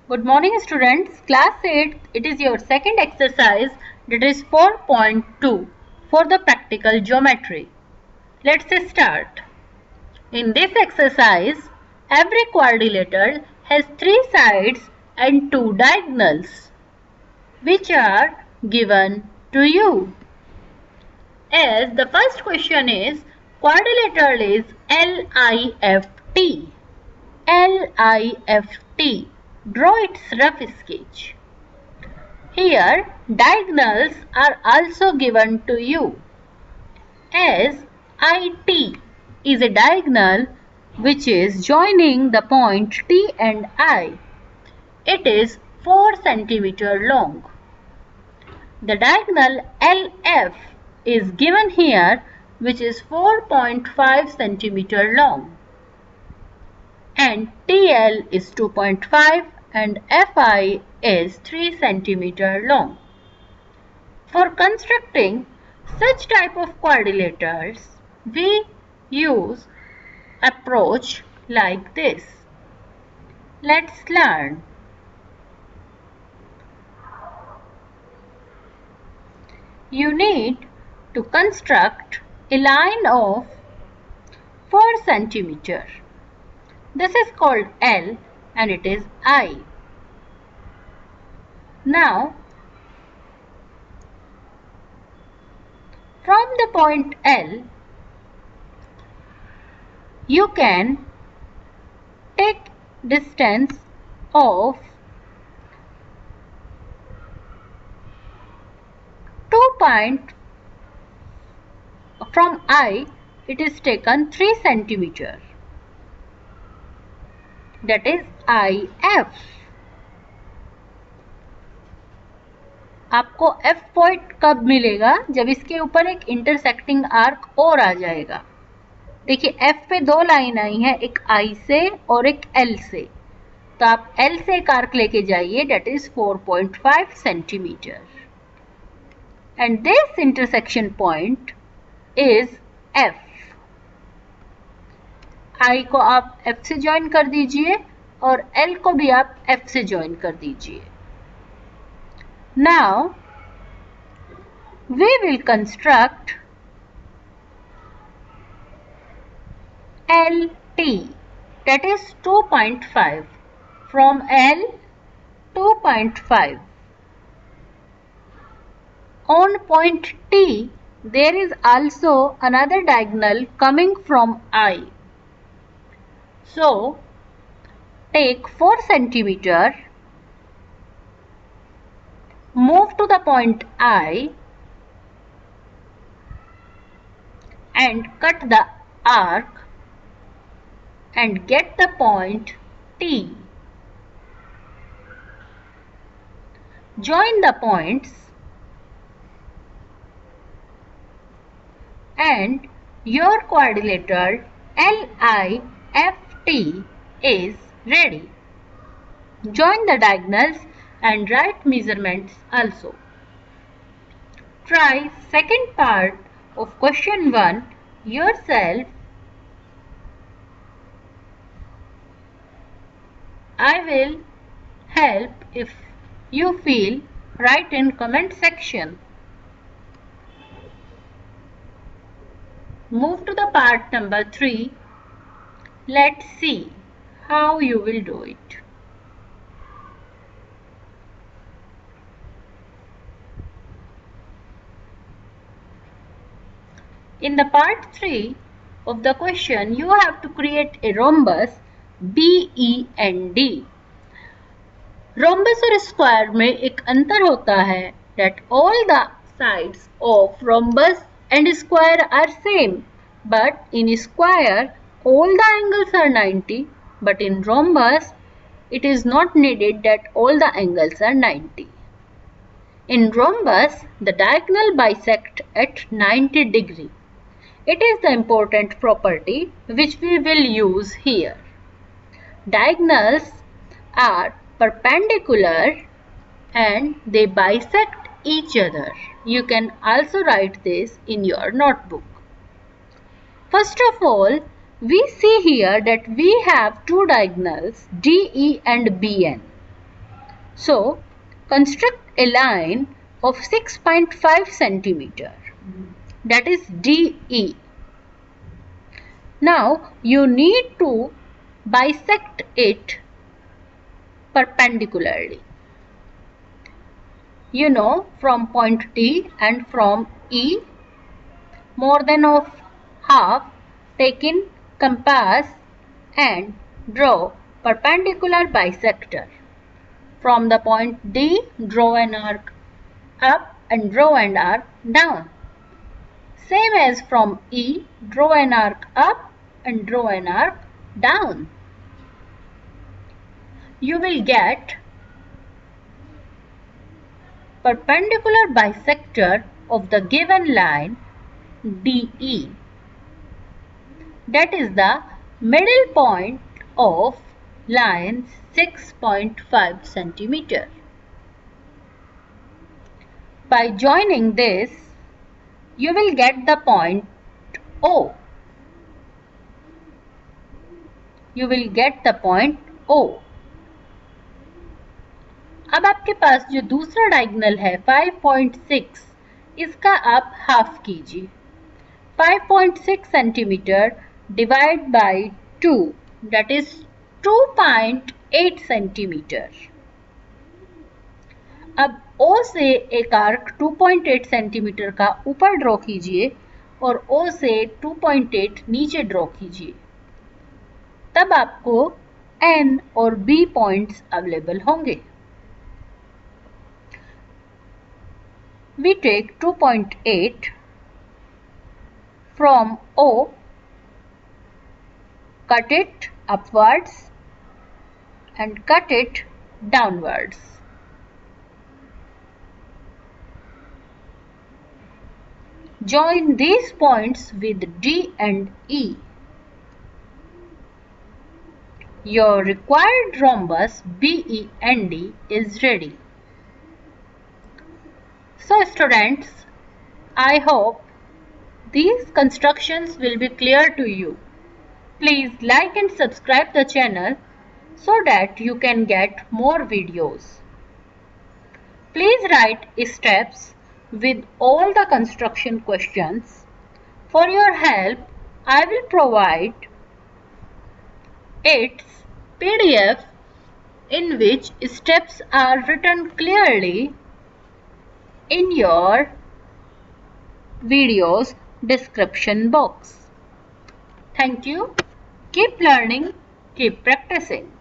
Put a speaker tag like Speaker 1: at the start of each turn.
Speaker 1: Good morning students, class 8, it is your second exercise, that is 4.2 for the practical geometry. Let's start. In this exercise, every quadrilateral has 3 sides and 2 diagonals, which are given to you. As the first question is, quadrilateral is LIFT. LIFT. Draw its rough sketch. Here, diagonals are also given to you. As IT is a diagonal which is joining the point T and I. It is 4 cm long. The diagonal LF is given here, which is 4.5 cm long. And TL is 2.5 and FI is 3 cm long. For constructing such type of quadrilaterals, we use approach like this. Let's learn. You need to construct a line of 4 cm. This is called L and it is I. Now, from the point L, you can take distance of 2 point from I, it is taken 3 cm. That is IF. आपको F point कब मिलेगा? जब इसके ऊपर एक intersecting arc और आ जाएगा. देखिए F पे 2 लाइन आई है, एक I से और एक L से. तो आप L से एक आर्क लेके जाइए, that is 4.5 cm. And this intersection point is F. I को आप F से ज्वाइन कर दीजिए और L को भी आप F से ज्वाइन कर दीजिए. Now, we will construct LT, that is 2.5. From L, 2.5. On point T, there is also another diagonal coming from I. So, take 4 cm, move to the point I and cut the arc and get the point T. Join the points and your quadrilateral LIFT is ready. Join the diagonals and write measurements also. Try second part of question 1 yourself. I will help if you feel. Write in comment section. Move to the part number 3. Let's see how you will do it. In the part 3 of the question, you have to create a rhombus BEND. Rhombus और square में एक अंतर होता है that all the sides of rhombus and square are same, but in square all the angles are 90, but in rhombus it is not needed that all the angles are 90. In rhombus, the diagonal bisect at 90 degree. It is the important property which we will use here. Diagonals are perpendicular and they bisect each other. You can also write this in your notebook. First of all, we see here that we have two diagonals DE and BN. So, construct a line of 6.5 centimeter, that is DE. Now, you need to bisect it perpendicularly. You know, from point D and from E, more than of half, take in compass and draw perpendicular bisector. From the point D, draw an arc up and draw an arc down. Same as from E, draw an arc up and draw an arc down. You will get perpendicular bisector of the given line DE. That is the middle point of line 6.5 centimeter. By joining this, you will get the point O. You will get the point O. अब आपके पास जो दूसरा diagonal है 5.6, इसका आप half कीजिए. 5.6 centimetre divide by 2, that is 2.8 centimetre. अब O से एक आर्क 2.8 सेंटीमीटर का ऊपर ड्रॉ कीजिए और O से 2.8 नीचे ड्रॉ कीजिए. तब आपको N और B पॉइंट्स अवेलेबल होंगे. We take 2.8 from O, cut it upwards and cut it downwards. Join these points with D and E. Your required rhombus BEND is ready. So students, I hope these constructions will be clear to you. Please like and subscribe the channel so that you can get more videos. Please write steps with all the construction questions. For your help, I will provide its PDF in which steps are written clearly in your video's description box. Thank you. Keep learning, keep practicing.